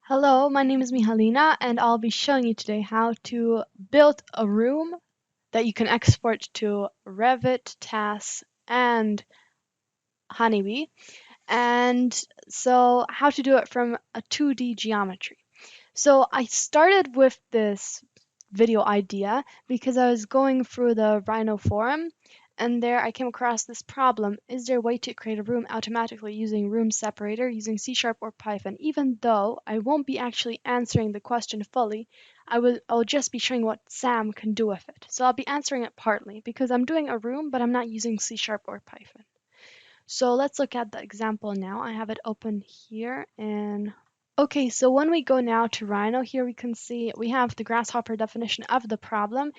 Hello, my name is Michalina, and I'll be showing you today how to build a room that you can export to Revit, TAS, and Honeybee. And so how to do it from a 2D geometry. So I started with this video idea because I was going through the Rhino forum, and there I came across this problem. Is there a way to create a room automatically using room separator using C# or Python? Even though I won't be actually answering the question fully, I'll just be showing what Sam can do with it. So I'll be answering it partly because I'm doing a room, but I'm not using C# or Python. So let's look at the example now. I have it open here and okay, so when we go now to Rhino, here we can see we have the grasshopper definition of the problem.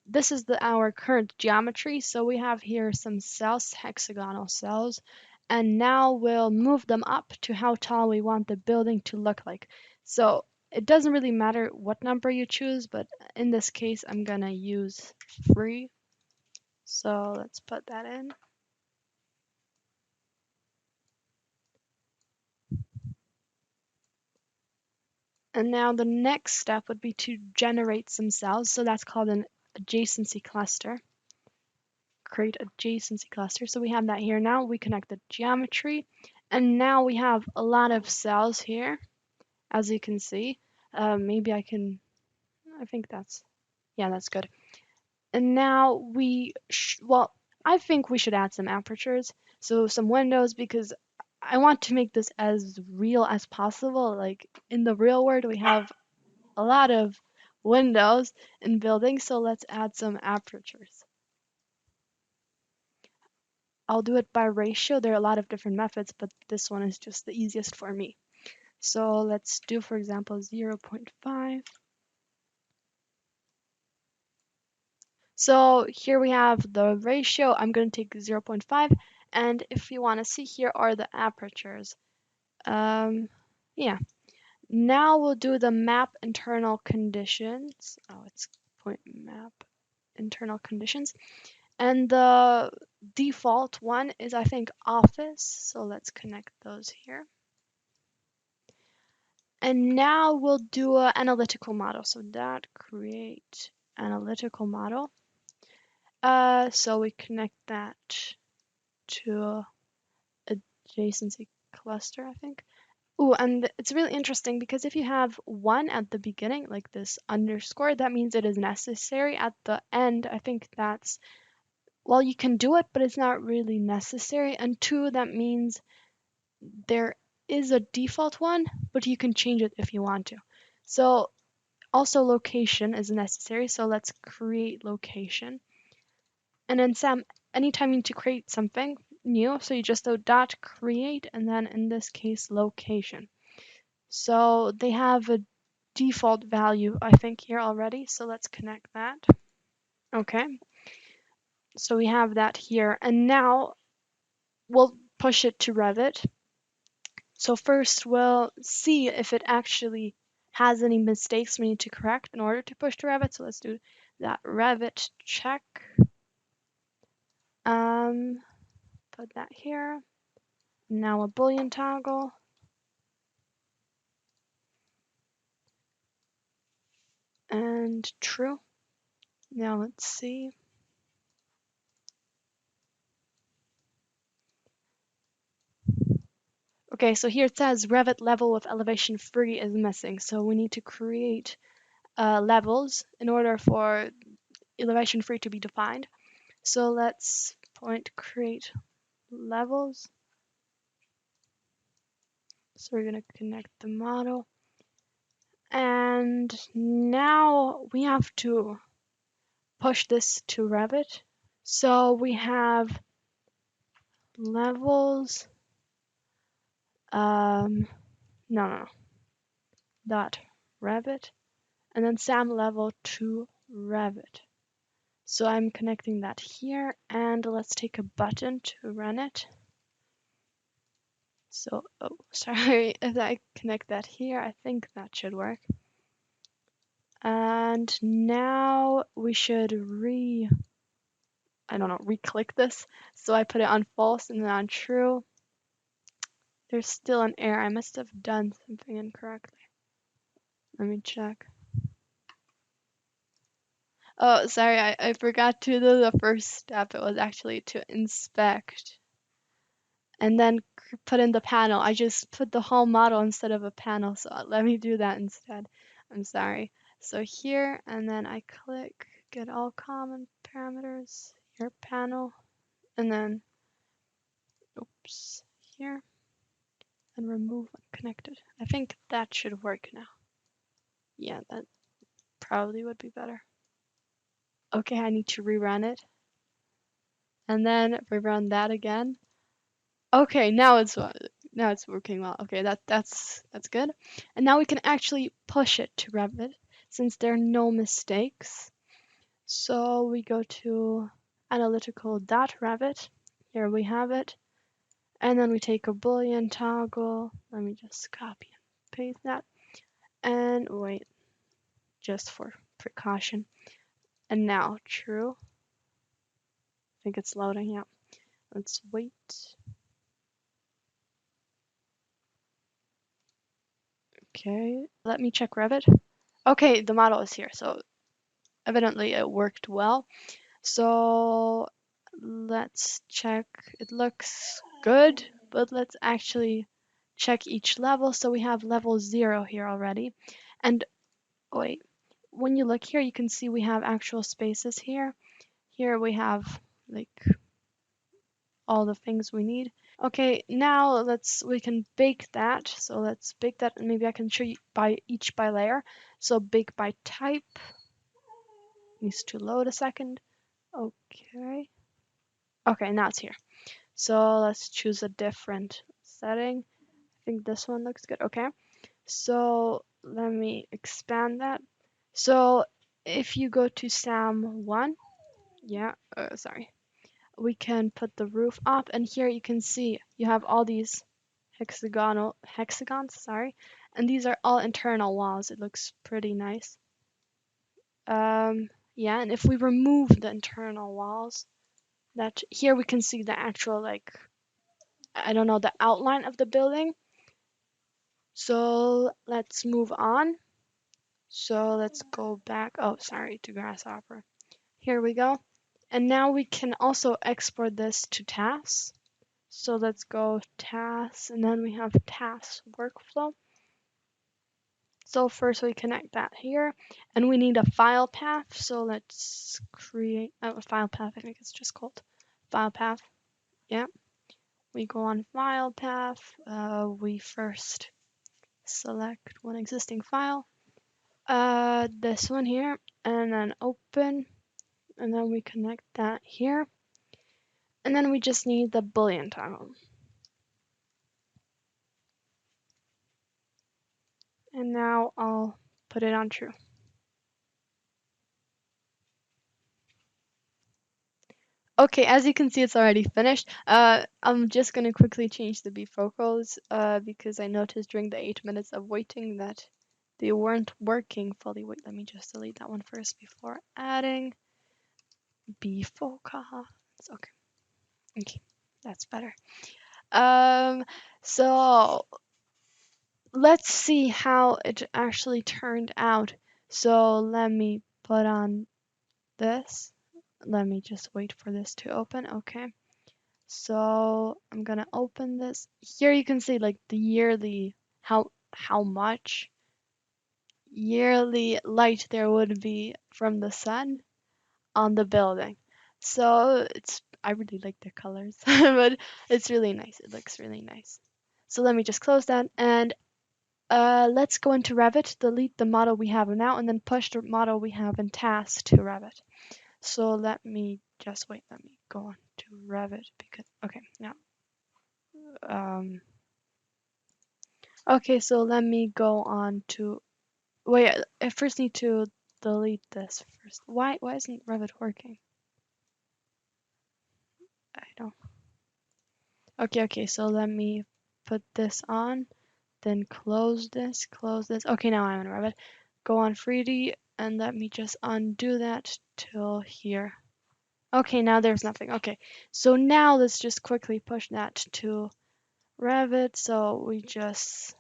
This is our current geometry. So we have here some cells, hexagonal cells, and now we'll move them up to how tall we want the building to look like. So it doesn't really matter what number you choose, but in this case, I'm gonna use 3. So let's put that in. And now the next step would be to generate some cells. So that's called an adjacency cluster. Create adjacency cluster. So we have that here now. We connect the geometry. And now we have a lot of cells here, as you can see. Maybe I think that's good. And now I think we should add some apertures. So some windows because I want to make this as real as possible. Like in the real world, we have a lot of windows in buildings, so let's add some apertures. I'll do it by ratio. There are a lot of different methods, but this one is just the easiest for me. So let's do, for example, 0.5. So here we have the ratio. I'm going to take 0.5. And if you want to see, here are the apertures. Yeah. Now we'll do the map internal conditions. Oh, it's point map internal conditions. And the default one is, I think, office. So let's connect those here. And now we'll do an analytical model. So that create analytical model. So we connect that to adjacency cluster, I think. Ooh, and it's really interesting because if you have 1 at the beginning, like this underscore, that means it is necessary. At the end, I think that's, well, you can do it, but it's not really necessary. And 2, that means there is a default one, but you can change it if you want to. So also location is necessary. So let's create location. And then Sam, anytime you need to create something new, so you just do dot create, and then in this case, location. So they have a default value, I think, here already. So let's connect that. Okay. So we have that here. And now we'll push it to Revit. So first we'll see if it actually has any mistakes we need to correct in order to push to Revit. So let's do that Revit check. Put that here. Now a Boolean toggle. And true. Now let's see. Okay, so here it says Revit level with elevation 3 is missing. So we need to create levels in order for elevation 3 to be defined. So let's point create levels. So we're going to connect the model. And now we have to push this to Revit. So we have levels. No. Dot Revit. And then SAM level to Revit. So I'm connecting that here, and let's take a button to run it. So, oh, sorry, if I connect that here, I think that should work. And now we should re-click this. So I put it on false and then on true. There's still an error. I must have done something incorrectly. Let me check. Oh, sorry, I forgot to do the first step. It was actually to inspect and then put in the panel. I just put the whole model instead of a panel, so let me do that instead. I'm sorry. So here, and then I click get all common parameters, your panel, and then, oops, here, and remove unconnected. I think that should work now. Yeah, that probably would be better. Okay, I need to rerun it, and then rerun that again. Okay, now it's working well. Okay, that's good. And now we can actually push it to Revit since there are no mistakes. So we go to Analytical.Revit. Here we have it. And then we take a Boolean toggle. Let me just copy and paste that. And wait, just for precaution. And now true. I think it's loading. Yeah. Let's wait. Okay, let me check Revit. Okay, the model is here, so evidently it worked well. So let's check. It looks good, but let's actually check each level. So we have level 0 here already. And wait, when you look here, you can see we have actual spaces here. Here we have like all the things we need. Okay, now we can bake that. So let's bake that, and maybe I can show you each by layer. So bake by type needs to load a second. Okay. Okay, now it's here. So let's choose a different setting. I think this one looks good. Okay. So let me expand that. So if you go to SAM1, yeah, sorry, we can put the roof up, and here you can see you have all these hexagons, sorry, and these are all internal walls. It looks pretty nice. Yeah, and if we remove the internal walls, that here we can see the actual, like, I don't know, the outline of the building. So let's move on. So let's go back. Oh, sorry, to Grasshopper. Here we go. And now we can also export this to tasks. So let's go tasks, and then we have tasks workflow. So first we connect that here, and we need a file path. So let's create a file path. I think it's just called file path. Yeah. We go on file path. We first select one existing file. This one here, and then open, and then we connect that here. And then we just need the Boolean toggle. And now I'll put it on true. Okay, as you can see, it's already finished. I'm just gonna quickly change the bifocals because I noticed during the 8 minutes of waiting that they weren't working fully. Wait, let me just delete that one first before adding bifocals. Okay, okay, that's better. So let's see how it actually turned out. So let me put on this. Let me just wait for this to open. Okay. So I'm gonna open this. Here you can see like the yearly, how much yearly light there would be from the sun on the building. So I really like the colors, but it's really nice. It looks really nice. So let me just close that, and let's go into Revit, delete the model we have now, and then push the model we have in tasks to Revit. So let me just wait. Let me go on to Revit because okay now. Okay, so let me go on to wait. I first need to delete this first. Why isn't Revit working? I don't. Okay, so let me put this on, then close this, close this. Okay, now I'm in Revit. Go on 3D and let me just undo that till here. Okay, now there's nothing. Okay, so now let's just quickly push that to Revit. So we just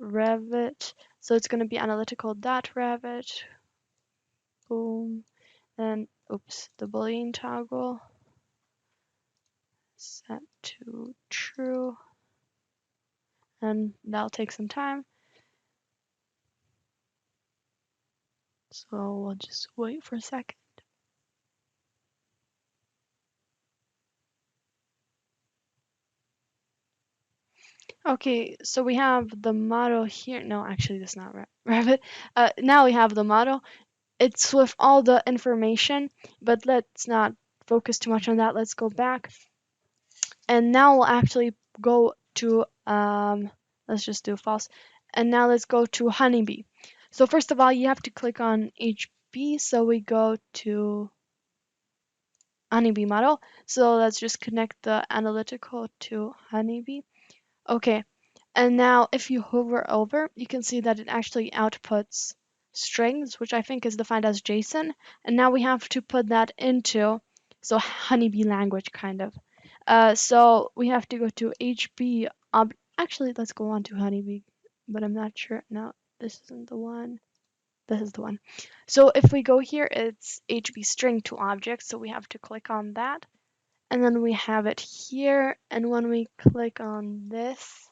Revit, So it's going to be Analytical.Revit. Boom. Then, oops, the Boolean toggle set to true. And that'll take some time. So we'll just wait for a second. Okay, so we have the model here. No, actually, that's not Revit. Now we have the model. It's with all the information, but let's not focus too much on that. Let's go back. And now we'll actually go to, let's just do false. And now let's go to Honeybee. So first of all, you have to click on HB. So we go to Honeybee model. So let's just connect the analytical to Honeybee. Okay, and now if you hover over, you can see that it actually outputs strings, which I think is defined as JSON. And now we have to put that into, so Honeybee language kind of. So we have to go to HB. Actually, let's go on to Honeybee, but I'm not sure. No, this isn't the one. This is the one. So if we go here, it's HB string to object. So we have to click on that. And then we have it here. And when we click on this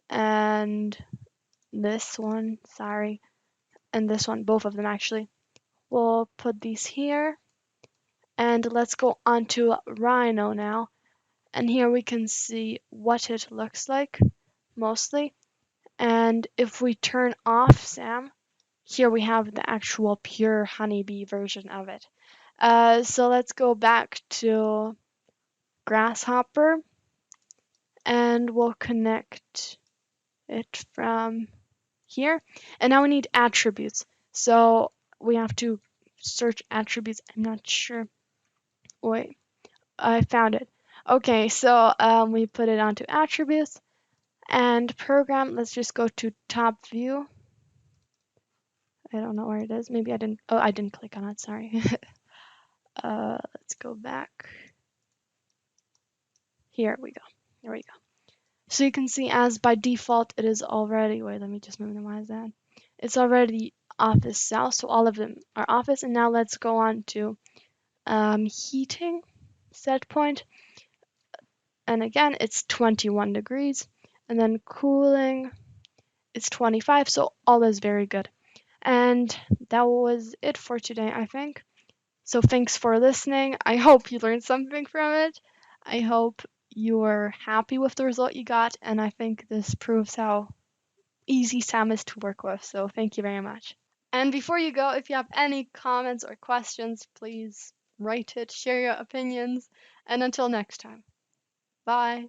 and this one, sorry, and this one, both of them actually, we'll put these here. And let's go on to Rhino now. And here we can see what it looks like mostly. And if we turn off Sam, here we have the actual pure Honeybee version of it. So let's go back to Grasshopper and we'll connect it from here. And now we need attributes. So we have to search attributes. I'm not sure. Wait, I found it. Okay, so we put it onto attributes and program. Let's just go to top view. I don't know where it is. Maybe I didn't. Oh, I didn't click on it. Sorry. Let's go back. Here we go. There we go. So you can see as by default it is already, wait, let me just minimize that. It's already office south, so all of them are office. And now let's go on to heating set point. And again, it's 21 degrees. And then cooling, it's 25, so all is very good. And that was it for today, I think. So thanks for listening. I hope you learned something from it. I hope you were happy with the result you got, and I think this proves how easy Sam is to work with. So thank you very much. And before you go, if you have any comments or questions, please write it, share your opinions, and until next time. Bye.